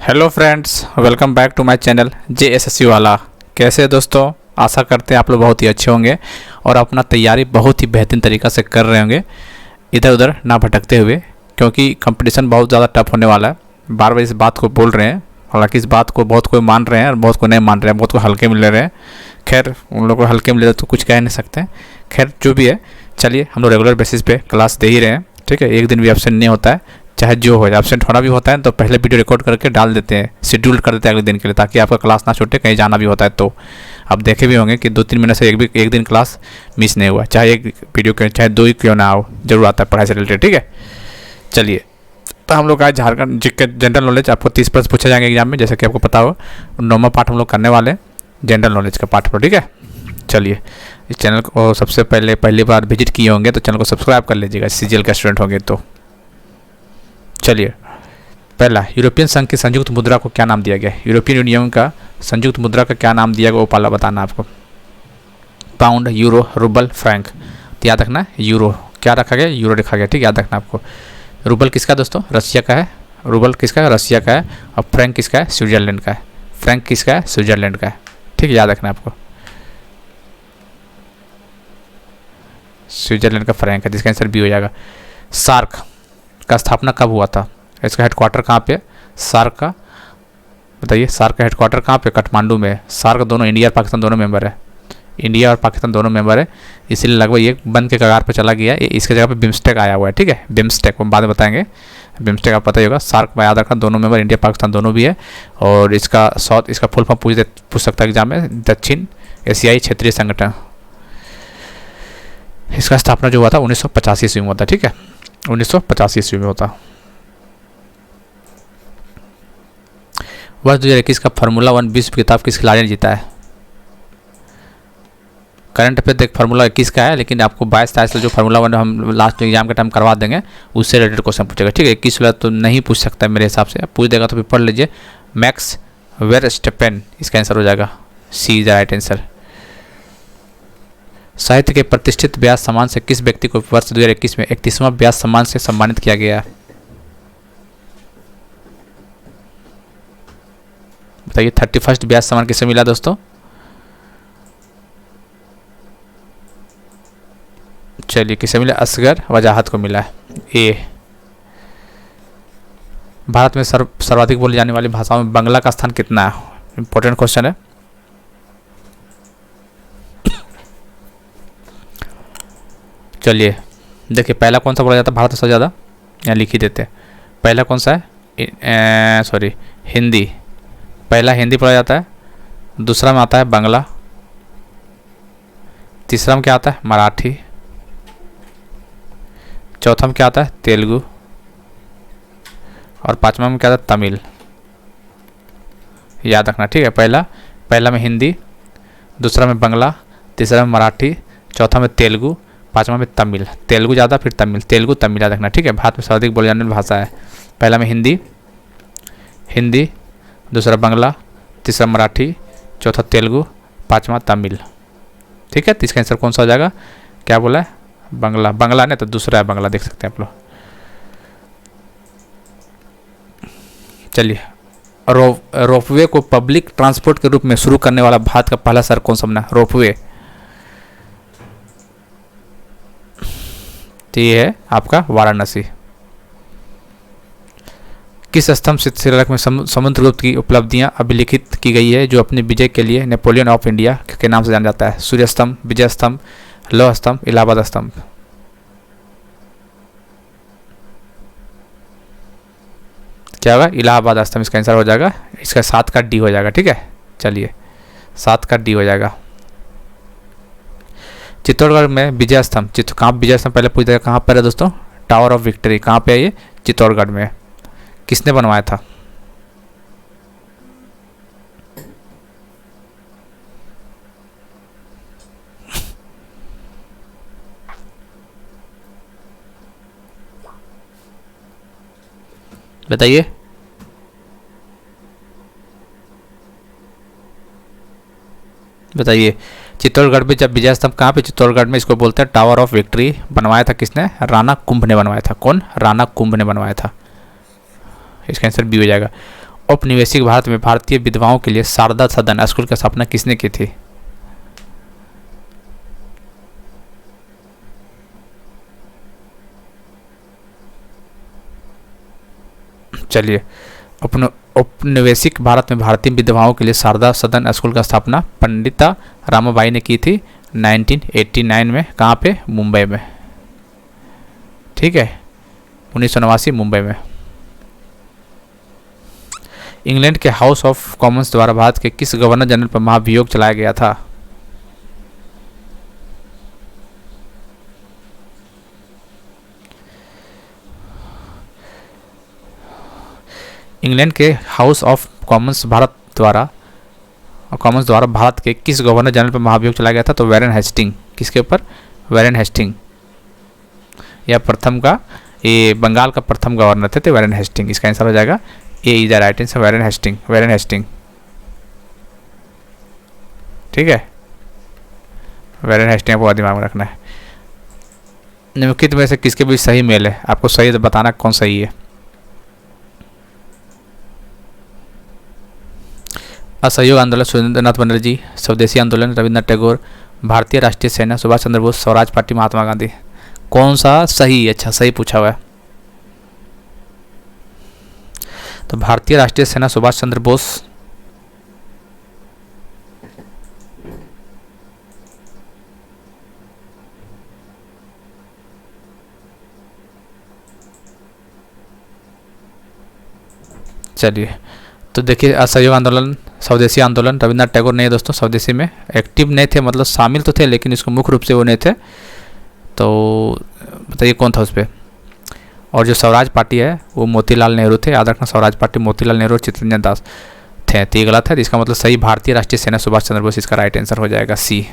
Hello friends, welcome back to my channel JSSC वाला। कैसे हैं दोस्तों? आशा करते हैं आप लोग बहुत ही अच्छे होंगे और अपना तैयारी बहुत ही बेहतरीन तरीक़ा से कर रहे होंगे, इधर उधर ना भटकते हुए, क्योंकि कंपटीशन बहुत ज़्यादा टफ होने वाला है। बार बार इस बात को बोल रहे हैं, हालांकि इस बात को बहुत कोई मान रहे हैं और बहुत कोई नहीं मान रहे हैं, बहुत को हल्के में ले रहे हैं। खैर, उन लोगों को हल्के में ले रहे तो कुछ कह नहीं सकते। खैर, जो भी है, चलिए हम लोग रेगुलर बेसिस पे क्लास दे ही रहे हैं, ठीक है। एक दिन भी एब्सेंट नहीं होता है, चाहे जो हो जाए। एब्सेंट होना भी होता है तो पहले वीडियो रिकॉर्ड करके डाल देते हैं, शेड्यूल कर देते हैं अगले दिन के लिए, ताकि आपका क्लास ना छूटे। कहीं जाना भी होता है तो आप देखे भी होंगे कि 2-3 महीने से एक दिन क्लास मिस नहीं हुआ, चाहे एक वीडियो क्यों, चाहे 2 ही क्यों ना हो, जरूर आता है पढ़ाई से रिलेटेड, ठीक है। चलिए, तो हम लोग आज झारखंड जीके जनरल नॉलेज आपको 30 प्रश्न पूछे जाएंगे एग्जाम में, जैसे कि आपको पता हो। 9वां पार्ट हम लोग करने वाले हैं जनरल नॉलेज का पार्ट पर, ठीक है। चलिए, इस चैनल को सबसे पहली बार विजिट किए होंगे तो चैनल को सब्सक्राइब कर लीजिएगा, CGL का स्टूडेंट होंगे तो। चलिए, पहला, यूरोपियन संघ की संयुक्त मुद्रा को क्या नाम दिया गया? यूरोपियन यूनियन का संयुक्त मुद्रा का क्या नाम दिया गया, वो पाला बताना आपको। Pound, euro, rouble, Frank. तो याद रखना, यूरो क्या रखा गया, यूरो रखा गया, ठीक, याद रखना आपको। रूबल किसका दोस्तों? रशिया का है। रूबल किसका है? रशिया का है। और फ्रैंक किसका है? स्विट्जरलैंड का है। फ्रैंक किसका है? स्विट्जरलैंड का है, ठीक है, याद रखना आपको। स्विट्जरलैंड का फ्रैंक है, जिसका आंसर बी हो जाएगा। सार्क का स्थापना कब हुआ था? इसका हेडक्वार्टर कहाँ पे? सार्क का बताइए, सार्क का हेडक्वार्टर कहाँ पे? काठमांडू में। सार्क दोनों इंडिया और पाकिस्तान दोनों मेंबर है, इंडिया और पाकिस्तान दोनों मेंबर है, इसीलिए लगभग ये बंद के कगार पे चला गया है। इसके जगह पे बिम्स्टेक आया हुआ है, ठीक है। बिम्स्टेक हम बाद में बताएंगे, बिम्स्टेक आप पता ही होगा। सार्क में याद रखना, दोनों मेंबर इंडिया पाकिस्तान दोनों भी है। और इसका फुल फॉर्म पूछ सकता है एग्जाम में, दक्षिण एशियाई क्षेत्रीय संगठन। इसका स्थापना जो हुआ था 1985 ईस्वी में होता, ठीक है, 1985 ईस्वी में होता। वर्ष 2021 का फार्मूला 1 विश्व खिताब किस खिलाड़ी ने जीता है? करंट अफेयर देख फार्मूला 21 का है, लेकिन आपको 22-23 जो फार्मूला 1 हम लास्ट एग्जाम के टाइम करवा देंगे, उससे रिलेटेड क्वेश्चन पूछेगा, ठीक है। 21 वाला तो नहीं पूछ सकता मेरे हिसाब से, पूछ देगा तो फिर पढ़ लीजिए। मैक्स वेरस्टेपेन इसका आंसर हो जाएगा, सी इज द राइट आंसर। साहित्य के प्रतिष्ठित व्यास सम्मान से किस व्यक्ति को वर्ष 2021 में 31वां व्यास सम्मान से सम्मानित किया गया? बताइए, 31st व्यास सम्मान किसे मिला दोस्तों? चलिए, किसे मिला? असगर वजाहत को मिला है। ए, भारत में सर्वाधिक बोली जाने वाली भाषाओं में बांग्ला का स्थान कितना है? इंपॉर्टेंट क्वेश्चन है। चलिए देखिए, पहला कौन सा बोला जाता है भारत में सबसे ज़्यादा? यहाँ लिख ही देते हैं। पहला कौन सा है? सॉरी, हिंदी। पहला हिंदी पढ़ा जाता है, दूसरा में आता है बांग्ला, तीसरा में क्या आता है? मराठी, चौथा में क्या आता है? तेलुगु, और पांचवा में क्या आता है? तमिल। याद रखना, ठीक है। पहला में हिंदी, दूसरा में बांग्ला, तीसरा में मराठी, चौथा में तेलुगु, पांचवा में तमिल। तेलुगु ज़्यादा, फिर तमिल, तेलुगु तमिल याद रखना, ठीक है। भारत में सर्वाधिक बोली जाने वाली भाषा है। पहला में हिंदी, दूसरा बांग्ला, तीसरा मराठी, चौथा तेलुगु, पांचवा तमिल, ठीक है। तो इसका आंसर कौन सा हो जाएगा? क्या बोला है? बांग्ला नहीं तो दूसरा है बांग्ला, देख सकते हैं आप लोग। चलिए, रोपवे को पब्लिक ट्रांसपोर्ट के रूप में शुरू करने वाला भारत का पहला शहर कौन सा बना? रोपवे, तो ये है आपका वाराणसी। किस स्तंभ शिलालेख में समुद्रगुप्त की उपलब्धियां अभिलिखित की गई है, जो अपने विजय के लिए नेपोलियन ऑफ इंडिया के नाम से जाना जाता है? सूर्य स्तंभ, विजय स्तंभ, लौह स्तंभ, इलाहाबाद स्तंभ। क्या होगा? इलाहाबाद स्तंभ इसका आंसर हो जाएगा। इसका 7 का डी हो जाएगा, ठीक है। चलिए, 7 का डी हो जाएगा। चित्तौड़गढ़ में विजय स्तंभ, कहाँ विजय स्तंभ पहले पूछ देगा, कहाँ पर है दोस्तों? टावर ऑफ विक्ट्री कहाँ पे है? ये चित्तौड़गढ़ में। किसने बनवाया था? बताइए। चित्तौड़गढ़ में जब विजय स्तंभ कहाँ पे? चित्तौड़गढ़ में। इसको बोलते हैं टावर ऑफ विक्ट्री। बनवाया था किसने? राणा कुंभ ने बनवाया था। कौन? राणा कुंभ ने बनवाया था। इसका आंसर बी हो जाएगा। औपनिवेशिक भारत में भारतीय विधवाओं के लिए शारदा सदन स्कूल की स्थापना किसने की थी? चलिए, औपनिवेशिक भारत में भारतीय विधवाओं के लिए शारदा सदन स्कूल का स्थापना पंडिता रामाबाई ने की थी 1989 में। कहाँ पे? मुंबई में। ठीक है, 1989 मुंबई में। इंग्लैंड के हाउस ऑफ कॉमन्स द्वारा भारत के किस गवर्नर जनरल पर महाभियोग चलाया गया था? इंग्लैंड के हाउस ऑफ कॉमन्स द्वारा भारत के किस गवर्नर जनरल पर महाभियोग चलाया गया था? तो वैरेन हेस्टिंग। किसके ऊपर? वैरेन हेस्टिंग। यह प्रथम का, ये बंगाल का प्रथम गवर्नर थे वैरेन हेस्टिंग। इसका आंसर हो जाएगा A is the right answer, Warren Hasting. Warren Hasting, ठीक है, वैरेन हेस्टिंग आपको दिमाग में रखना है। निम्नलिखित में से किसके बीच सही मेल है? आपको सही बताना कौन सही है। असहयोग आंदोलन सुरेंद्रनाथ बनर्जी, स्वदेशी आंदोलन रविन्द्रनाथ टैगोर, भारतीय राष्ट्रीय सेना सुभाष चंद्र बोस, स्वराज पार्टी महात्मा गांधी। कौन सा सही? अच्छा, सही पूछा हुआ है। तो भारतीय राष्ट्रीय सेना सुभाष चंद्र बोस। चलिए, तो देखिए, असहयोग आंदोलन, स्वदेशी आंदोलन रविन्द्रनाथ टैगोर नहीं है दोस्तों। स्वदेशी में एक्टिव नहीं थे, मतलब शामिल तो थे लेकिन इसको मुख्य रूप से वो नहीं थे। तो बताइए कौन था उस पर। और जो स्वराज पार्टी है वो मोतीलाल नेहरू थे। याद रखना, स्वराज पार्टी मोतीलाल नेहरू और चित्तरंजन दास थे। तो ये गलत है। इसका मतलब सही भारतीय राष्ट्रीय सेना सुभाष चंद्र बोस। इसका राइट आंसर हो जाएगा सी।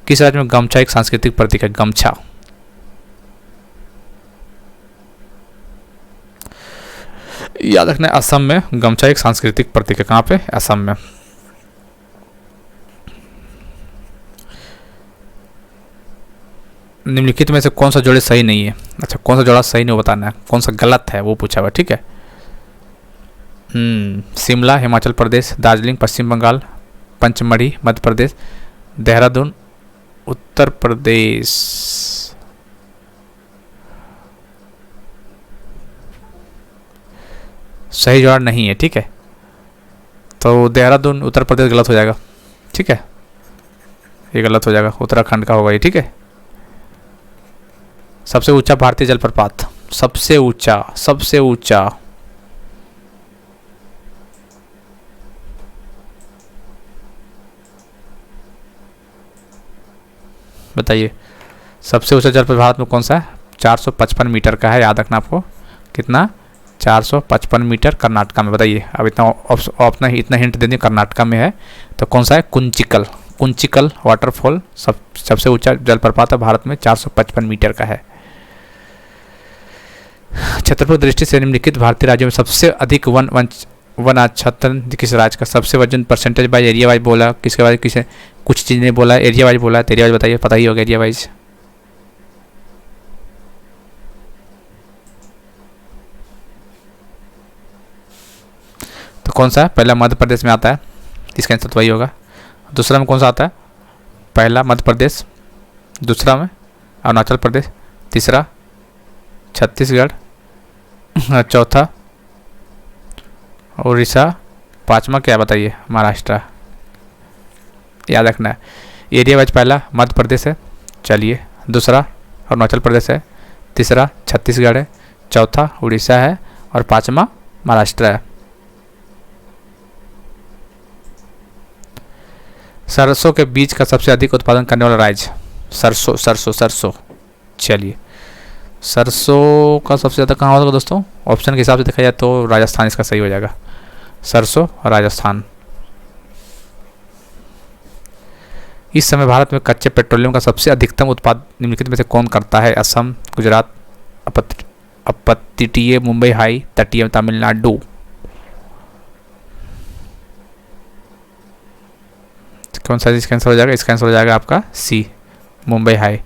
किस राज्य में गमछा एक सांस्कृतिक प्रतीक है? गमछा, याद रखना, असम में गमछा एक सांस्कृतिक प्रतीक है। कहाँ पे? असम में। निम्नलिखित में से कौन सा जोड़े सही नहीं है? अच्छा, कौन सा जोड़ा सही नहीं बताना है, कौन सा गलत है वो पूछा हुआ। ठीक है, शिमला हिमाचल प्रदेश, दार्जिलिंग पश्चिम बंगाल, पंचमढ़ी मध्य प्रदेश, देहरादून उत्तर प्रदेश। सही जवाब नहीं है। ठीक है, तो देहरादून उत्तर प्रदेश गलत हो जाएगा। ठीक है, ये गलत हो जाएगा, उत्तराखंड का होगा ये। ठीक है, सबसे ऊंचा भारतीय जलप्रपात, सबसे ऊंचा, सबसे ऊंचा, बताइए सबसे ऊंचा जलप्रपात भारत में कौन सा है? 455 मीटर का है। याद रखना आपको, कितना? 455 मीटर, कर्नाटका में। बताइए, अब इतना हिंट दे दिए, कर्नाटका में है। तो कौन सा है? कुंचिकल। कुंचिकल वाटरफॉल सबसे ऊंचा जलप्रपात है भारत में, 455 मीटर का है। क्षेत्रफल दृष्टि से निम्नलिखित भारतीय राज्यों में सबसे अधिक वन आच्छादन किस राज्य का? सबसे वजन परसेंटेज बाय एरिया वाइज बोला, किसके बारे किसे कुछ चीज़ नहीं बोला, एरिया वाइज बोला। तो एरिया वाइज बताइए, पता ही होगा एरिया वाइज। तो कौन सा है? पहला मध्य प्रदेश में आता है, इसका आंसर तो वही होगा। दूसरा में कौन सा आता है? पहला मध्य प्रदेश, दूसरा में अरुणाचल प्रदेश, तीसरा छत्तीसगढ़, चौथा उड़ीसा, पांचवा क्या बताइए? महाराष्ट्र। याद रखना है, एरिया वाइज पहला मध्य प्रदेश है, चलिए, दूसरा अरुणाचल प्रदेश है, तीसरा छत्तीसगढ़ है, चौथा उड़ीसा है और पांचवा महाराष्ट्र है। सरसों के बीज का सबसे अधिक उत्पादन करने वाला राज्य? सरसों, सरसों, सरसों। चलिए, सरसों का सबसे ज़्यादा कहाँ होगा दोस्तों? ऑप्शन के हिसाब से देखा जाए तो राजस्थान इसका सही हो जाएगा। सरसों और राजस्थान। इस समय भारत में कच्चे पेट्रोलियम का सबसे अधिकतम उत्पादन निम्नलिखित में से कौन करता है? असम, गुजरात, अपतटीय, मुंबई हाई, तटीय तमिलनाडु। कौन सा इसका आंसर हो जाएगा? इसका आंसर हो जाएगा आपका सी, मुंबई हाई।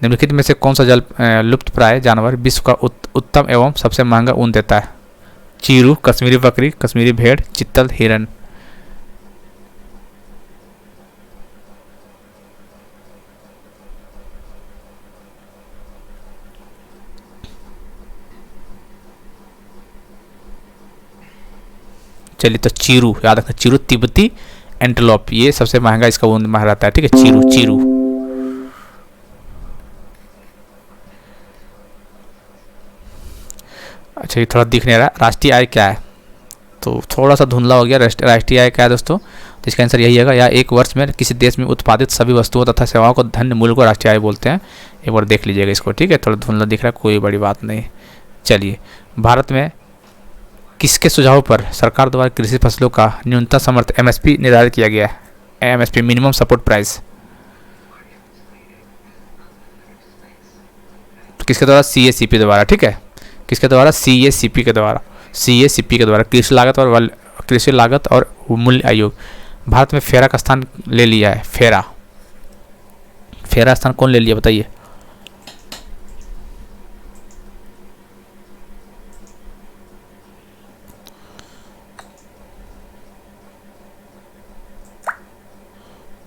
निम्नलिखित में से कौन सा लुप्त प्राय जानवर विश्व का उत्तम एवं सबसे महंगा ऊन देता है? चीरू, कश्मीरी बकरी, कश्मीरी भेड़, चित्तल, हिरन। चलिए तो चीरू याद रखना, चीरू तिब्बती एंटेलोप, ये सबसे महंगा इसका ऊन मार रहता है, ठीक है, चीरू चीरू। अच्छा ये थोड़ा दिख नहीं रहा, राष्ट्रीय आय क्या है, तो थोड़ा सा धुंधला हो गया। राष्ट्रीय आय क्या है दोस्तों, तो इसका आंसर यही है, या एक वर्ष में किसी देश में उत्पादित सभी वस्तुओं तथा सेवाओं को धन्य मूल्य को राष्ट्रीय आय बोलते हैं। एक बार देख लीजिएगा इसको, ठीक है, थोड़ा धुंधला दिख रहा है, कोई बड़ी बात नहीं। चलिए, भारत में किसके सुझाव पर सरकार द्वारा कृषि फसलों का न्यूनतम समर्थन एमएसपी निर्धारित किया गया है। एमएसपी, मिनिमम सपोर्ट प्राइस, किसके द्वारा, सीएसीपी द्वारा, ठीक है, किसके द्वारा, सीएसीपी के द्वारा, सीएसीपी के द्वारा, कृषि लागत और मूल्य आयोग। भारत में फेरा का स्थान ले लिया है, फेरा, फेरा स्थान कौन ले लिया बताइए।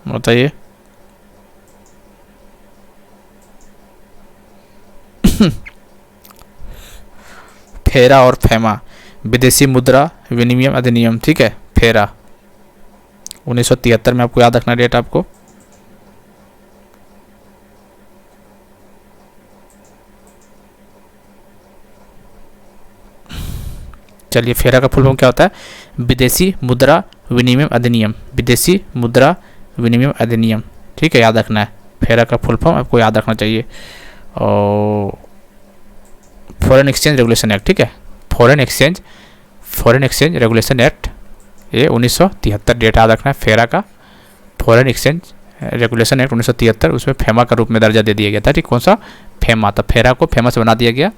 बताइए। फेरा और फेमा, विदेशी मुद्रा विनिमय अधिनियम, ठीक है, फेरा 1973 में, आपको याद रखना डेट आपको। चलिए, फेरा का फुल फॉर्म क्या होता है, विदेशी मुद्रा विनिमय अधिनियम, विदेशी मुद्रा विनिमय अधिनियम, ठीक है, याद रखना है, फेरा का फुल फॉर्म आपको याद रखना चाहिए। और फॉरेन एक्सचेंज रेगुलेशन एक्ट, ठीक है, फॉरेन एक्सचेंज रेगुलेशन एक्ट, ये 1973 डेट याद रखना है फेरा का, फॉरेन एक्सचेंज रेगुलेशन एक्ट 1973, उसमें फेमा का रूप में दर्जा दे दिया गया था, ठीक, कौन सा, फेमा, तो फेरा को फेमा से बना दिया गया।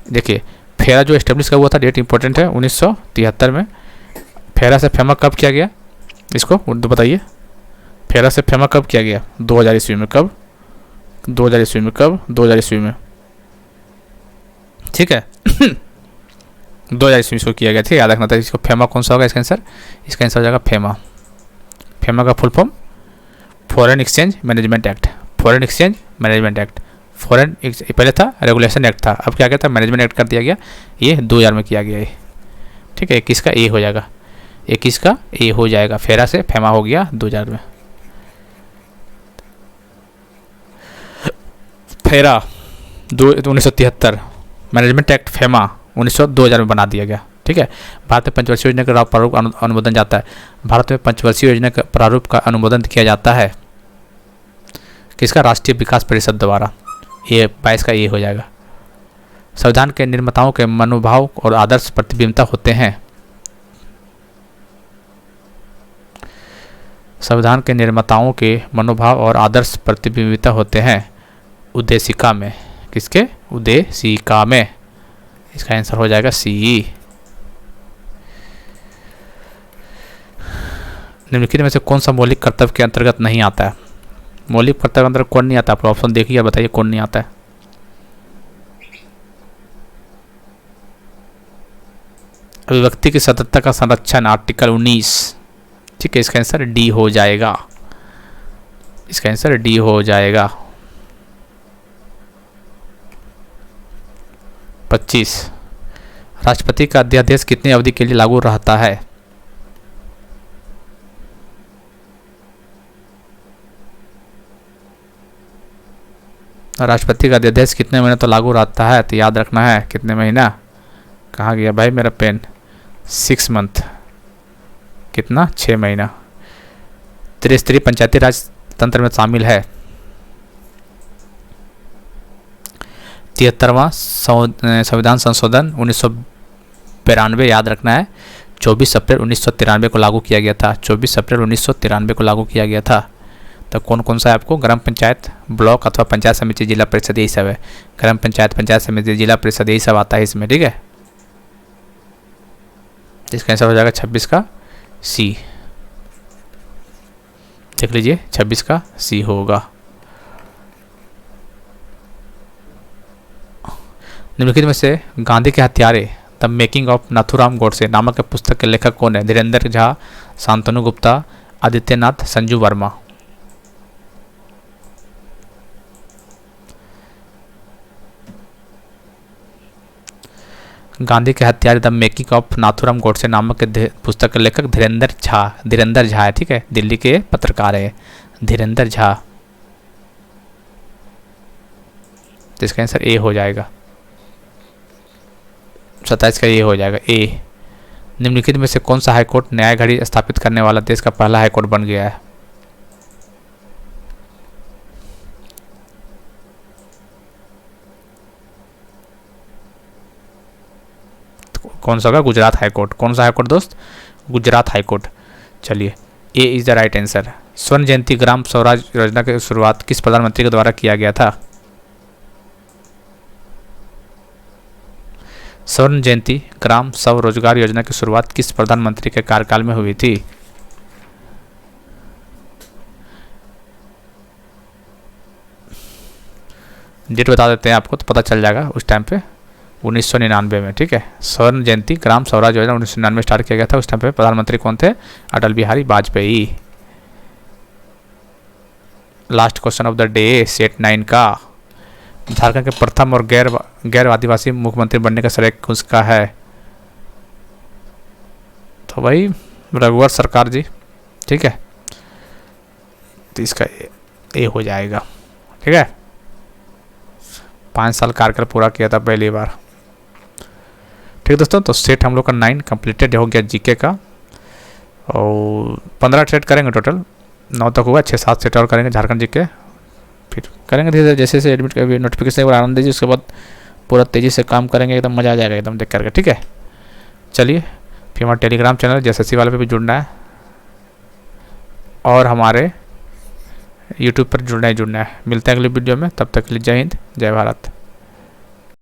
देखिए, फेरा जो एस्टेब्लिश का हुआ था, डेट इंपॉर्टेंट है, 1973 में। फेरा से फेमा कब किया गया, इसको उर्दू बताइए, फेरा से फेमा कब किया गया, 2000 ईस्वी में, कब, 2000 ईस्वी में, कब, 2000 ईस्वी में, ठीक है 2000 ईस्वी में किया गया, ठीक है, याद रखना था। इसको फेमा कौन सा होगा इसका आंसर, इसका आंसर हो जाएगा फेमा। फेमा का full form foreign exchange management act, foreign exchange management act, पहले था रेगुलेशन एक्ट था, अब क्या कहता है, मैनेजमेंट एक्ट कर दिया गया, ये 2000 में किया गया ये, ठीक है। 21 का ए हो जाएगा, 21 का ए हो जाएगा, फेरा से फेमा हो गया 2000 में। फेरा 1973, मैनेजमेंट एक्ट फेमा 2000 में बना दिया गया, ठीक है। भारत में पंचवर्षीय योजना का प्रारूप अनुमोदन जाता है, भारत में पंचवर्षीय योजना का प्रारूप का अनुमोदन किया जाता है किसका, राष्ट्रीय विकास परिषद द्वारा, ये 22 का ये हो जाएगा। संविधान के निर्माताओं के मनोभाव और आदर्श प्रतिबिंबता होते हैं, संविधान के निर्माताओं के मनोभाव और आदर्श प्रतिबिंबित होते हैं उद्देशिका में, किसके, उद्देशिका में, इसका आंसर हो जाएगा सी। निम्नलिखित में से कौन सा मौलिक कर्तव्य के अंतर्गत नहीं आता है, मौलिक कर्तव्य के अंतर्गत कौन नहीं आता, आप ऑप्शन देखिए, बताइए कौन नहीं आता है। अभिव्यक्ति की स्वतंत्रता का संरक्षण, आर्टिकल 19, ठीक है, इसका आंसर डी हो जाएगा, इसका आंसर डी हो जाएगा। 25, राष्ट्रपति का अध्यादेश कितनी अवधि के लिए लागू रहता है, राष्ट्रपति का अध्यादेश कितने महीने तो लागू रहता है, तो याद रखना है कितने महीना, कहाँ गया भाई मेरा पेन, 6 मंथ, कितना, 6 महीना। त्रिस्तरीय पंचायती राज तंत्र में शामिल है 73वां संविधान संशोधन 1992, याद रखना है 24 अप्रैल 1993 को लागू किया गया था, 24 अप्रैल 1993 को लागू किया गया था। तो कौन कौन सा है आपको, ग्राम पंचायत, ब्लॉक अथवा पंचायत समिति, जिला परिषद, यही सब है, ग्राम पंचायत, पंचायत समिति, जिला परिषद, यही सब आता है इसमें, ठीक है। इसका आंसर हो जाएगा 26 का सी, देख लीजिए 26 का सी होगा। निम्नलिखित में से गांधी के हत्यारे the making of Nathuram Godse नामक पुस्तक के लेखक कौन है? धीरेन्द्र झा, शांतनु गुप्ता, आदित्यनाथ, संजू वर्मा। 'गांधी के हत्यारे the making of Nathuram Godse नामक पुस्तक के लेखक धीरेन्द्र झा है, ठीक है, दिल्ली के पत्रकार है धीरेन्द्र झा। तो इसका आंसर ए हो जाएगा, 27 का ये हो जाएगा ए। निम्नलिखित में से कौन सा हाईकोर्ट न्याय घड़ी स्थापित करने वाला देश का पहला हाईकोर्ट बन गया है? कौन सा होगा? गुजरात हाईकोर्ट। कौन सा हाईकोर्ट दोस्त? गुजरात हाईकोर्ट। चलिए, ए इज द राइट आंसर। स्वर्ण जयंती ग्राम स्वराज योजना की शुरुआत किस प्रधानमंत्री के द्वारा किया गया था? स्वर्ण जयंती ग्राम स्वरोजगार योजना की शुरुआत किस प्रधानमंत्री के कार्यकाल में हुई थी? डेट बता देते हैं आपको तो पता चल जाएगा उस टाइम पे, 1999 में, ठीक है। स्वर्ण जयंती ग्राम स्वराज योजना 1999 में स्टार्ट किया गया था। उस टाइम पे प्रधानमंत्री कौन थे? Atal Bihari Vajpayee. Last question of the day, set 9 का। झारखंड के प्रथम और गैर आदिवासी मुख्यमंत्री बनने का श्रेय किसका है? तो भाई रघुवर सरकार जी, ठीक है। तो इसका ए हो जाएगा, ठीक है। 5 साल कार्यकाल पूरा किया था पहली बार, ठीक है दोस्तों। तो सेट हम लोग का 9 कंप्लीटेड हो गया जीके का, और 15 सेट करेंगे टोटल, 9 तक होगा, 6-7 सेट और करेंगे झारखंड जीके, फिर करेंगे धीरे धीरे जैसे जैसे एडमिट का नोटिफिकेशन एक बार आनंद दीजिए, उसके बाद पूरा तेज़ी से काम करेंगे, एकदम मज़ा आ जाएगा एकदम देख करके, ठीक है। चलिए, फिर हमारा टेलीग्राम चैनल JSSC वाले पे भी जुड़ना है, और हमारे यूट्यूब पर जुड़ना है। मिलते हैं अगली वीडियो में, तब तक के लिए जय हिंद, जय भारत।